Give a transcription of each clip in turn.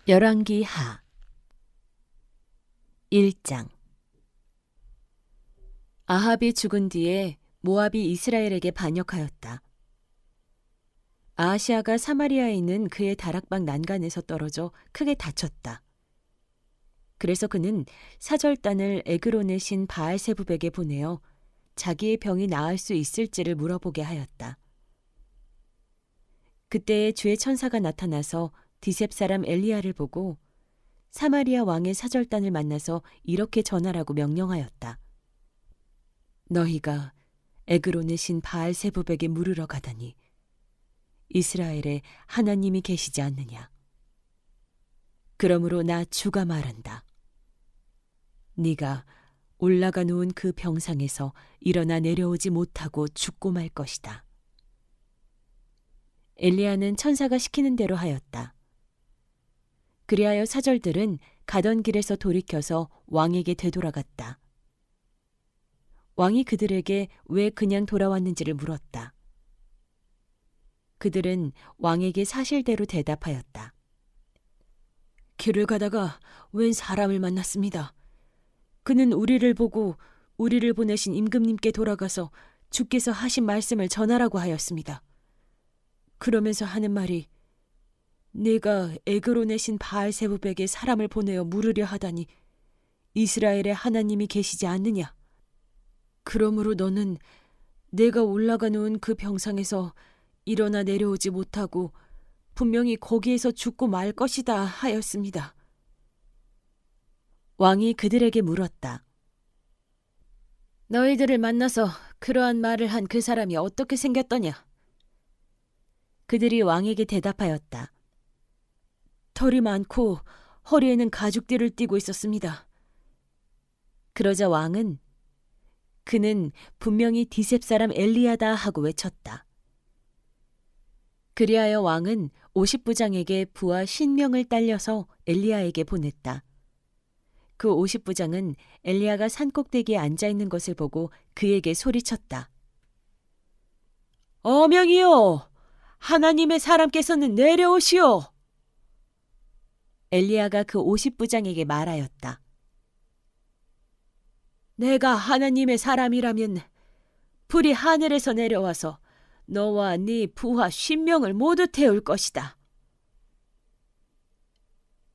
열왕기하 1장. 아합이 죽은 뒤에 모압이 이스라엘에게 반역하였다. 아하시아가 사마리아에 있는 그의 다락방 난간에서 떨어져 크게 다쳤다. 그래서 그는 사절단을 에그론의 신 바알세부백에 보내어 자기의 병이 나을 수 있을지를 물어보게 하였다. 그때에 주의 천사가 나타나서 디셉 사람 엘리야를 보고 사마리아 왕의 사절단을 만나서 이렇게 전하라고 명령하였다. 너희가 에그론의 신 바알세부백에 물으러 가다니 이스라엘에 하나님이 계시지 않느냐. 그러므로 나 주가 말한다. 네가 올라가 놓은 그 병상에서 일어나 내려오지 못하고 죽고 말 것이다. 엘리야는 천사가 시키는 대로 하였다. 그리하여 사절들은 가던 길에서 돌이켜서 왕에게 되돌아갔다. 왕이 그들에게 왜 그냥 돌아왔는지를 물었다. 그들은 왕에게 사실대로 대답하였다. 길을 가다가 웬 사람을 만났습니다. 그는 우리를 보고 우리를 보내신 임금님께 돌아가서 주께서 하신 말씀을 전하라고 하였습니다. 그러면서 하는 말이 네가 에그론의 신 바알세부백에 사람을 보내어 물으려 하다니 이스라엘에 하나님이 계시지 않느냐. 그러므로 너는 내가 올라가 놓은 그 병상에서 일어나 내려오지 못하고 분명히 거기에서 죽고 말 것이다 하였습니다. 왕이 그들에게 물었다. 너희들을 만나서 그러한 말을 한 그 사람이 어떻게 생겼더냐? 그들이 왕에게 대답하였다. 털이 많고 허리에는 가죽띠를 띠고 있었습니다. 그러자 왕은 그는 분명히 디셉 사람 엘리야다 하고 외쳤다. 그리하여 왕은 50부장에게 부하 신명을 딸려서 엘리야에게 보냈다. 그 50부장은 엘리야가 산꼭대기에 앉아있는 것을 보고 그에게 소리쳤다. 어명이요! 하나님의 사람께서는 내려오시오! 엘리야가 그 50부장에게 말하였다. 내가 하나님의 사람이라면 불이 하늘에서 내려와서 너와 네 부하 50명을 모두 태울 것이다.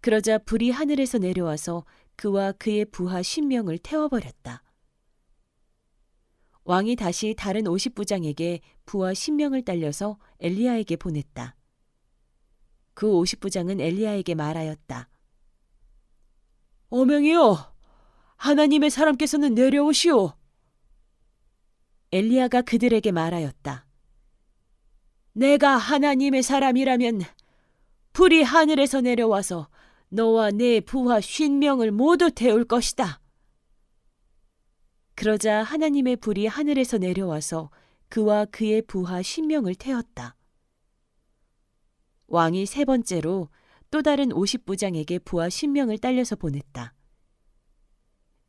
그러자 불이 하늘에서 내려와서 그와 그의 부하 50명을 태워버렸다. 왕이 다시 다른 50부장에게 부하 10명을 딸려서 엘리야에게 보냈다. 그 50부장은 엘리야에게 말하였다. 어명이요! 하나님의 사람께서는 내려오시오. 엘리야가 그들에게 말하였다. 내가 하나님의 사람이라면 불이 하늘에서 내려와서 너와 네 부하 50명을 모두 태울 것이다. 그러자 하나님의 불이 하늘에서 내려와서 그와 그의 부하 10명을 태웠다. 왕이 세 번째로 또 다른 50부장에게 부하 10명을 딸려서 보냈다.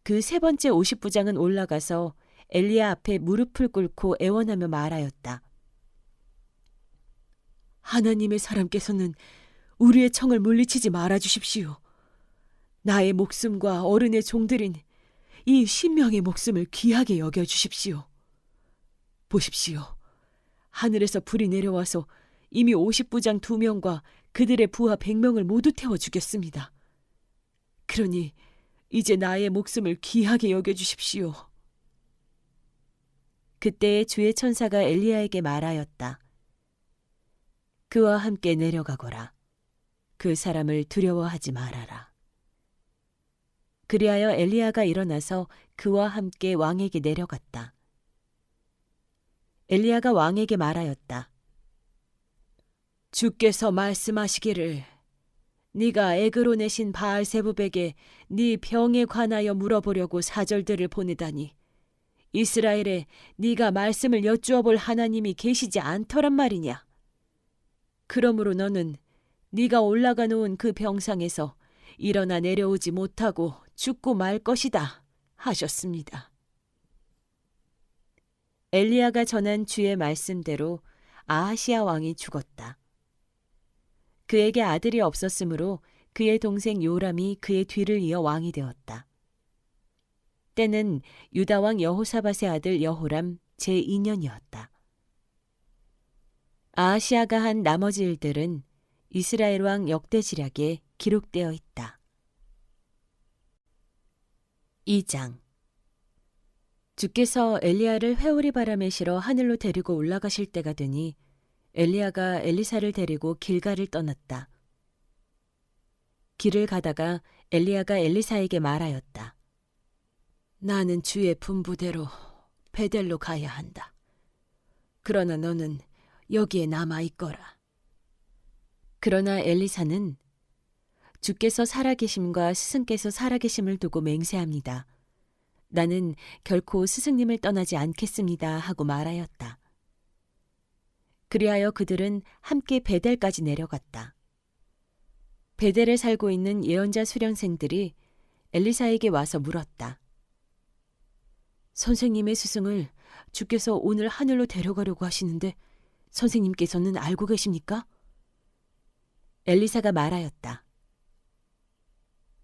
그 세 번째 50부장은 올라가서 엘리야 앞에 무릎을 꿇고 애원하며 말하였다. 하나님의 사람께서는 우리의 청을 물리치지 말아 주십시오. 나의 목숨과 어른의 종들인 이 10명의 목숨을 귀하게 여겨 주십시오. 보십시오. 하늘에서 불이 내려와서 이미 50부장 2명과 그들의 부하 100명을 모두 태워 죽였습니다. 그러니 이제 나의 목숨을 귀하게 여겨 주십시오. 그때 주의 천사가 엘리야에게 말하였다. 그와 함께 내려가거라. 그 사람을 두려워하지 말아라. 그리하여 엘리야가 일어나서 그와 함께 왕에게 내려갔다. 엘리야가 왕에게 말하였다. 주께서 말씀하시기를 네가 에그론의 신 바알세부백에 네 병에 관하여 물어보려고 사절들을 보내다니 이스라엘에 네가 말씀을 여쭈어 볼 하나님이 계시지 않더란 말이냐. 그러므로 너는 네가 올라가 놓은 그 병상에서 일어나 내려오지 못하고 죽고 말 것이다 하셨습니다. 엘리야가 전한 주의 말씀대로 아하시야 왕이 죽었다. 그에게 아들이 없었으므로 그의 동생 요람이 그의 뒤를 이어 왕이 되었다. 때는 유다 왕 여호사밧의 아들 여호람 제2년이었다. 아하시아가 한 나머지 일들은 이스라엘 왕 역대지략에 기록되어 있다. 2장. 주께서 엘리야를 회오리 바람에 실어 하늘로 데리고 올라가실 때가 되니 엘리야가 엘리사를 데리고 길갈을 떠났다. 길을 가다가 엘리야가 엘리사에게 말하였다. 나는 주의 분부대로 베델로 가야 한다. 그러나 너는 여기에 남아 있거라. 그러나 엘리사는 주께서 살아계심과 스승께서 살아계심을 두고 맹세합니다. 나는 결코 스승님을 떠나지 않겠습니다 하고 말하였다. 그리하여 그들은 함께 베델까지 내려갔다. 베델에 살고 있는 예언자 수련생들이 엘리사에게 와서 물었다. 선생님의 스승을 주께서 오늘 하늘로 데려가려고 하시는데 선생님께서는 알고 계십니까? 엘리사가 말하였다.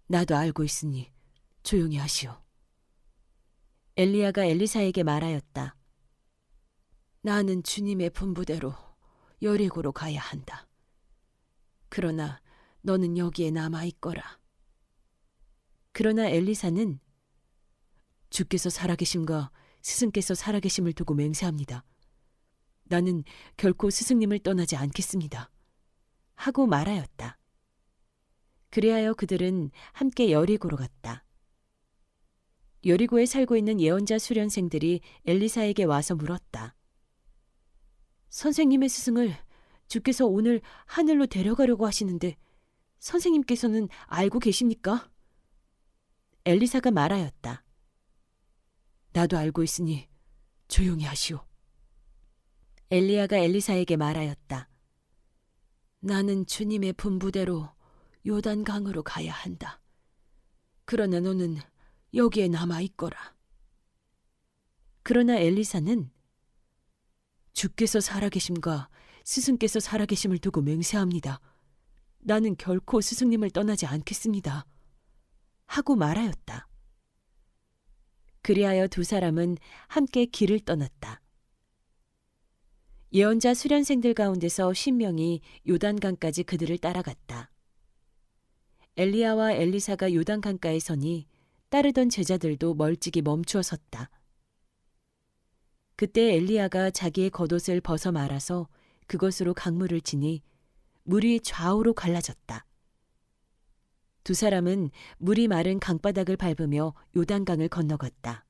나도 알고 있으니 조용히 하시오. 엘리야가 엘리사에게 말하였다. 나는 주님의 분부대로 여리고로 가야 한다. 그러나 너는 여기에 남아 있거라. 그러나 엘리사는 주께서 살아계심과 스승께서 살아계심을 두고 맹세합니다. 나는 결코 스승님을 떠나지 않겠습니다. 하고 말하였다. 그리하여 그들은 함께 여리고로 갔다. 여리고에 살고 있는 예언자 수련생들이 엘리사에게 와서 물었다. 선생님의 스승을 주께서 오늘 하늘로 데려가려고 하시는데 선생님께서는 알고 계십니까? 엘리사가 말하였다. 나도 알고 있으니 조용히 하시오. 엘리야가 엘리사에게 말하였다. 나는 주님의 분부대로 요단강으로 가야 한다. 그러나 너는 여기에 남아 있거라. 그러나 엘리사는 주께서 살아계심과 스승께서 살아계심을 두고 맹세합니다. 나는 결코 스승님을 떠나지 않겠습니다. 하고 말하였다. 그리하여 두 사람은 함께 길을 떠났다. 예언자 수련생들 가운데서 10명이 요단강까지 그들을 따라갔다. 엘리야와 엘리사가 요단강가에 서니 따르던 제자들도 멀찍이 멈추어 섰다. 그때 엘리야가 자기의 겉옷을 벗어 말아서 그것으로 강물을 치니 물이 좌우로 갈라졌다. 두 사람은 물이 마른 강바닥을 밟으며 요단강을 건너갔다.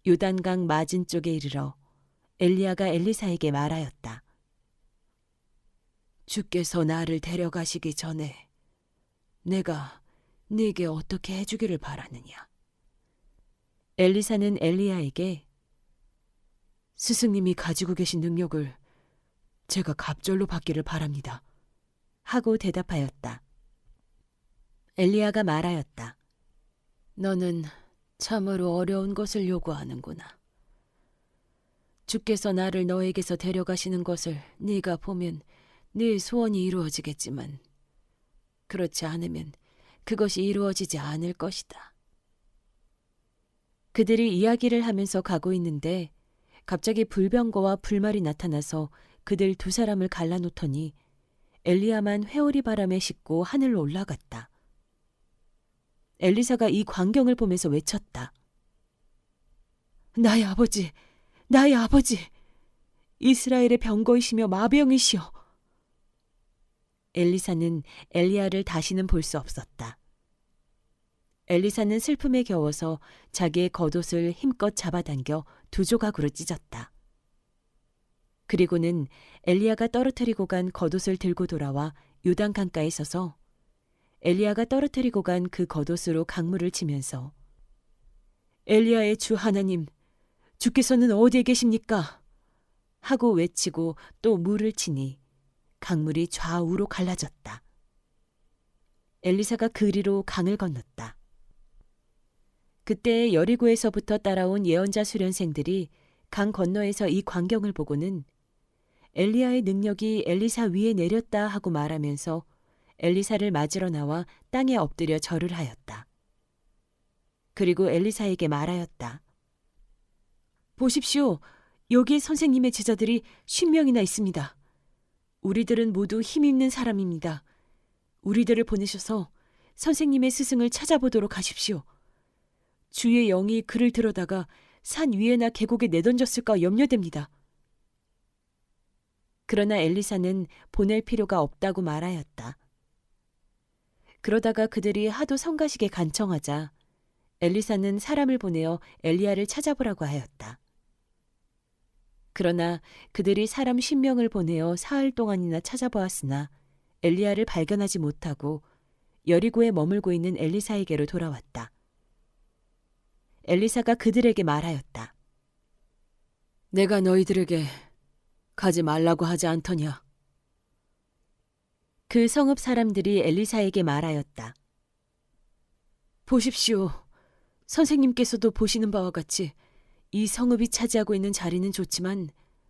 요단강 맞은 쪽에 이르러 엘리야가 엘리사에게 말하였다. 주께서 나를 데려가시기 전에 내가 네게 어떻게 해주기를 바라느냐. 엘리사는 엘리야에게 스승님이 가지고 계신 능력을 제가 갑절로 받기를 바랍니다. 하고 대답하였다. 엘리야가 말하였다. 너는 참으로 어려운 것을 요구하는구나. 주께서 나를 너에게서 데려가시는 것을 네가 보면 네 소원이 이루어지겠지만 그렇지 않으면 그것이 이루어지지 않을 것이다. 그들이 이야기를 하면서 가고 있는데 갑자기 불병거와 불말이 나타나서 그들 두 사람을 갈라놓더니 엘리야만 회오리 바람에 싣고 하늘로 올라갔다. 엘리사가 이 광경을 보면서 외쳤다. 나의 아버지, 나의 아버지, 이스라엘의 병거이시며 마병이시여. 엘리사는 엘리야를 다시는 볼 수 없었다. 엘리사는 슬픔에 겨워서 자기의 겉옷을 힘껏 잡아당겨 두 조각으로 찢었다. 그리고는 엘리야가 떨어뜨리고 간 겉옷을 들고 돌아와 요단 강가에 서서 엘리야가 떨어뜨리고 간 그 겉옷으로 강물을 치면서 엘리야의 주 하나님, 주께서는 어디에 계십니까? 하고 외치고 또 물을 치니 강물이 좌우로 갈라졌다. 엘리사가 그리로 강을 건넜다. 그때 여리고에서부터 따라온 예언자 수련생들이 강 건너에서 이 광경을 보고는 엘리야의 능력이 엘리사 위에 내렸다 하고 말하면서 엘리사를 맞으러 나와 땅에 엎드려 절을 하였다. 그리고 엘리사에게 말하였다. 보십시오. 여기 선생님의 제자들이 50명이나 있습니다. 우리들은 모두 힘있는 사람입니다. 우리들을 보내셔서 선생님의 스승을 찾아보도록 하십시오. 주의 영이 그를 들어다가 산 위에나 계곡에 내던졌을까 염려됩니다. 그러나 엘리사는 보낼 필요가 없다고 말하였다. 그러다가 그들이 하도 성가시게 간청하자 엘리사는 사람을 보내어 엘리야를 찾아보라고 하였다. 그러나 그들이 사람 10명을 보내어 사흘 동안이나 찾아보았으나 엘리야를 발견하지 못하고 여리고에 머물고 있는 엘리사에게로 돌아왔다. 엘리사가 그들에게 말하였다. 내가 너희들에게 가지 말라고 하지 않더냐? 그 성읍 사람들이 엘리사에게 말하였다. 보십시오. 선생님께서도 보시는 바와 같이 이 성읍이 차지하고 있는 자리는 좋지만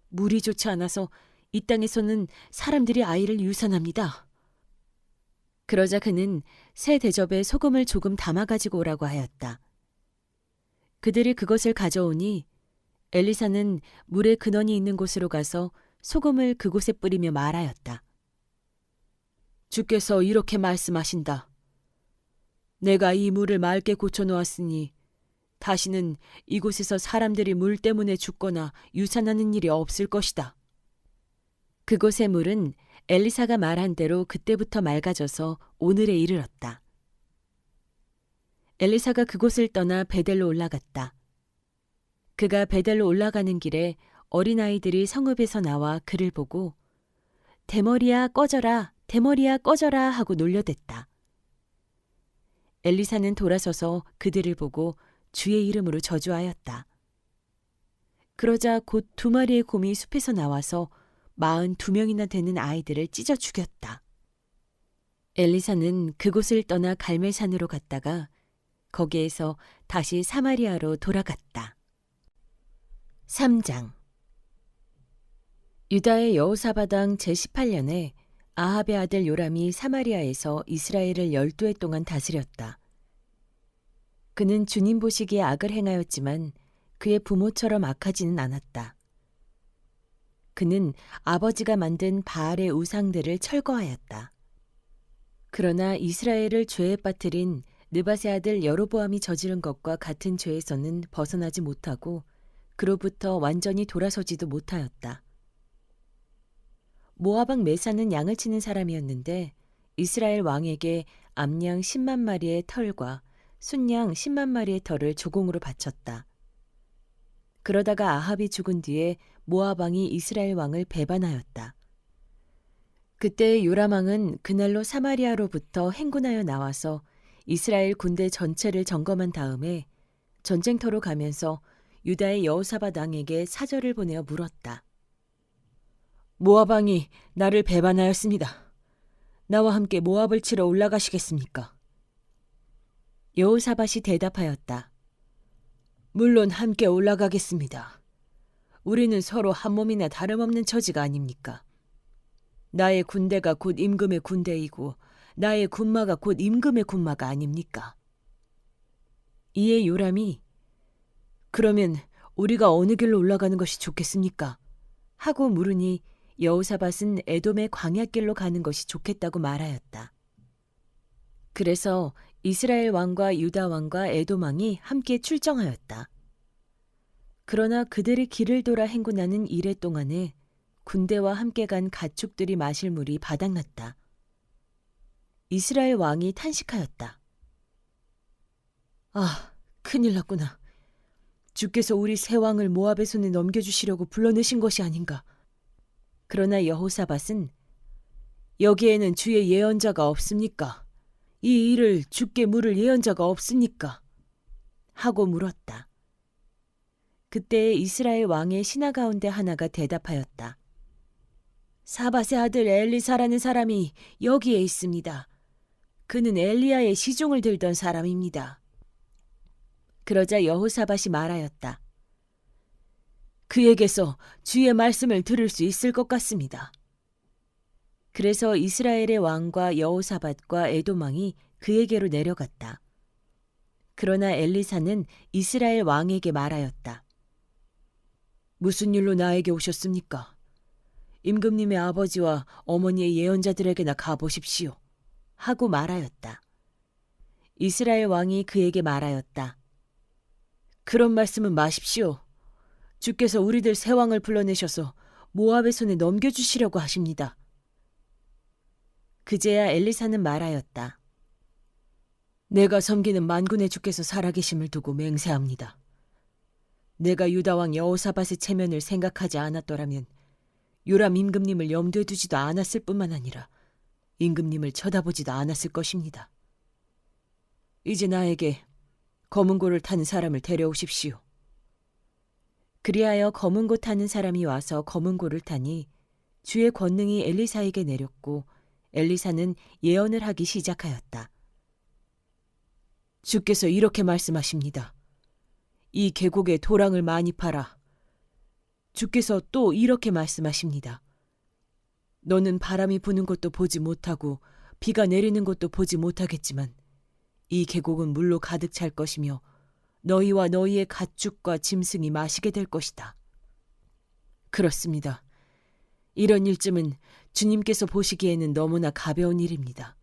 물이 좋지 않아서 이 땅에서는 사람들이 아이를 유산합니다. 그러자 그는 새 대접에 소금을 조금 담아 가지고 오라고 하였다. 그들이 그것을 가져오니 엘리사는 물의 근원이 있는 곳으로 가서 소금을 그곳에 뿌리며 말하였다. 주께서 이렇게 말씀하신다. 내가 이 물을 맑게 고쳐놓았으니 다시는 이곳에서 사람들이 물 때문에 죽거나 유산하는 일이 없을 것이다. 그곳의 물은 엘리사가 말한 대로 그때부터 맑아져서 오늘에 이르렀다. 엘리사가 그곳을 떠나 베델로 올라갔다. 그가 베델로 올라가는 길에 어린아이들이 성읍에서 나와 그를 보고 대머리야 꺼져라, 대머리야 꺼져라 하고 놀려댔다. 엘리사는 돌아서서 그들을 보고 주의 이름으로 저주하였다. 그러자 곧 2마리의 곰이 숲에서 나와서 42명이나 되는 아이들을 찢어 죽였다. 엘리사는 그곳을 떠나 갈멜산으로 갔다가 거기에서 다시 사마리아로 돌아갔다. 3장. 유다의 여호사밧 왕 제18년에 아합의 아들 요람이 사마리아에서 이스라엘을 12해 동안 다스렸다. 그는 주님 보시기에 악을 행하였지만 그의 부모처럼 악하지는 않았다. 그는 아버지가 만든 바알의 우상들을 철거하였다. 그러나 이스라엘을 죄에 빠뜨린 느밧의 아들 여로보암이 저지른 것과 같은 죄에서는 벗어나지 못하고 그로부터 완전히 돌아서지도 못하였다. 모압 왕 메사는 양을 치는 사람이었는데 이스라엘 왕에게 암양 10만 마리의 털과 순양 10만 마리의 털을 조공으로 바쳤다. 그러다가 아합이 죽은 뒤에 모압 왕이 이스라엘 왕을 배반하였다. 그때 요람 왕은 그날로 사마리아로부터 행군하여 나와서 이스라엘 군대 전체를 점검한 다음에 전쟁터로 가면서 유다의 여호사밧 왕에게 사절을 보내어 물었다. 모압 왕이 나를 배반하였습니다. 나와 함께 모압을 치러 올라가시겠습니까? 여호사밧이 대답하였다. 물론 함께 올라가겠습니다. 우리는 서로 한 몸이나 다름없는 처지가 아닙니까? 나의 군대가 곧 임금의 군대이고 나의 군마가 곧 임금의 군마가 아닙니까? 이에 요람이 그러면 우리가 어느 길로 올라가는 것이 좋겠습니까? 하고 물으니 여호사밧은 에돔의 광야길로 가는 것이 좋겠다고 말하였다. 그래서 이스라엘 왕과 유다 왕과 에돔 왕이 함께 출정하였다. 그러나 그들이 길을 돌아 행군하는 이래 동안에 군대와 함께 간 가축들이 마실 물이 바닥났다. 이스라엘 왕이 탄식하였다. 아, 큰일 났구나. 주께서 우리 새 왕을 모압의 손에 넘겨주시려고 불러내신 것이 아닌가. 그러나 여호사밧은 여기에는 주의 예언자가 없습니까? 이 일을 주께 물을 예언자가 없습니까? 하고 물었다. 그때 이스라엘 왕의 신하 가운데 하나가 대답하였다. 사밧의 아들 엘리사라는 사람이 여기에 있습니다. 그는 엘리야의 시종을 들던 사람입니다. 그러자 여호사밧이 말하였다. 그에게서 주의 말씀을 들을 수 있을 것 같습니다. 그래서 이스라엘의 왕과 여호사밧과 에돔 왕이 그에게로 내려갔다. 그러나 엘리사는 이스라엘 왕에게 말하였다. 무슨 일로 나에게 오셨습니까? 임금님의 아버지와 어머니의 예언자들에게나 가보십시오. 하고 말하였다. 이스라엘 왕이 그에게 말하였다. 그런 말씀은 마십시오. 주께서 우리들 세 왕을 불러내셔서 모압의 손에 넘겨주시려고 하십니다. 그제야 엘리사는 말하였다. 내가 섬기는 만군의 주께서 살아계심을 두고 맹세합니다. 내가 유다왕 여호사밧의 체면을 생각하지 않았더라면 요람 임금님을 염두에 두지도 않았을 뿐만 아니라 임금님을 쳐다보지도 않았을 것입니다. 이제 나에게 검은 고를 타는 사람을 데려오십시오. 그리하여 검은 고 타는 사람이 와서 검은 고를 타니 주의 권능이 엘리사에게 내렸고 엘리사는 예언을 하기 시작하였다. 주께서 이렇게 말씀하십니다. 이 계곡에 도랑을 많이 팔아. 주께서 또 이렇게 말씀하십니다. 너는 바람이 부는 것도 보지 못하고 비가 내리는 것도 보지 못하겠지만 이 계곡은 물로 가득 찰 것이며 너희와 너희의 가축과 짐승이 마시게 될 것이다. 그렇습니다. 이런 일쯤은 주님께서 보시기에는 너무나 가벼운 일입니다.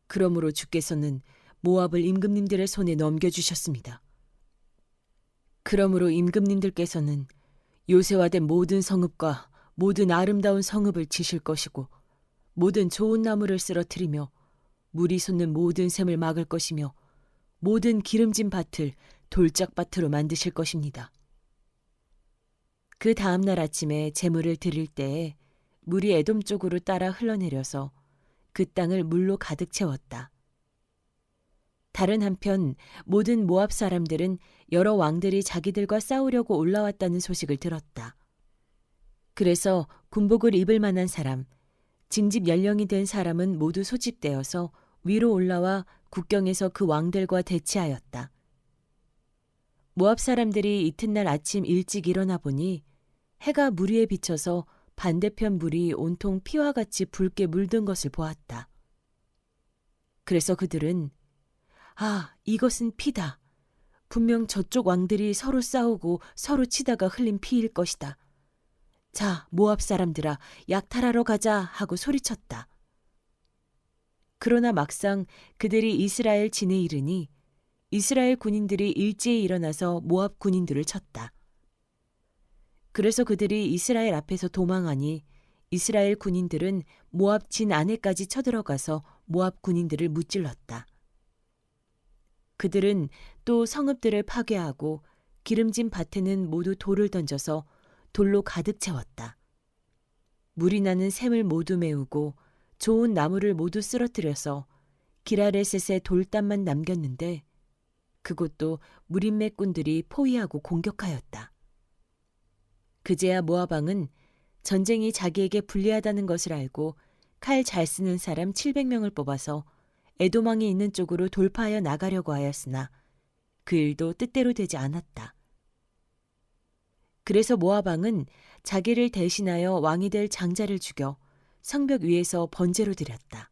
그러므로 주께서는 모압을 임금님들의 손에 넘겨주셨습니다. 그러므로 임금님들께서는 요새화된 모든 성읍과 모든 아름다운 성읍을 치실 것이고 모든 좋은 나무를 쓰러뜨리며 물이 솟는 모든 샘을 막을 것이며 모든 기름진 밭을 돌짝밭으로 만드실 것입니다. 그 다음 날 아침에 제물을 드릴 때에 물이 에돔 쪽으로 따라 흘러내려서 그 땅을 물로 가득 채웠다. 다른 한편 모든 모압 사람들은 여러 왕들이 자기들과 싸우려고 올라왔다는 소식을 들었다. 그래서 군복을 입을 만한 사람, 징집 연령이 된 사람은 모두 소집되어서 위로 올라와 국경에서 그 왕들과 대치하였다. 모압 사람들이 이튿날 아침 일찍 일어나 보니 해가 물 위에 비쳐서 반대편 물이 온통 피와 같이 붉게 물든 것을 보았다. 그래서 그들은 이것은 피다. 분명 저쪽 왕들이 서로 싸우고 서로 치다가 흘린 피일 것이다. 자, 모압 사람들아, 약탈하러 가자 하고 소리쳤다. 그러나 막상 그들이 이스라엘 진에 이르니 이스라엘 군인들이 일제히 일어나서 모압 군인들을 쳤다. 그래서 그들이 이스라엘 앞에서 도망하니 이스라엘 군인들은 모압 진 안에까지 쳐들어가서 모압 군인들을 무찔렀다. 그들은 또 성읍들을 파괴하고 기름진 밭에는 모두 돌을 던져서 돌로 가득 채웠다. 물이 나는 샘을 모두 메우고 좋은 나무를 모두 쓰러뜨려서 기라레셋의 돌담만 남겼는데 그곳도 무린맥군들이 포위하고 공격하였다. 그제야 모압 왕은 전쟁이 자기에게 불리하다는 것을 알고 칼 잘 쓰는 사람 700명을 뽑아서 에돔 왕이 있는 쪽으로 돌파하여 나가려고 하였으나 그 일도 뜻대로 되지 않았다. 그래서 모압 왕은 자기를 대신하여 왕이 될 장자를 죽여 성벽 위에서 번제로 드렸다.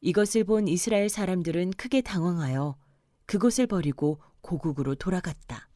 이것을 본 이스라엘 사람들은 크게 당황하여 그곳을 버리고 고국으로 돌아갔다.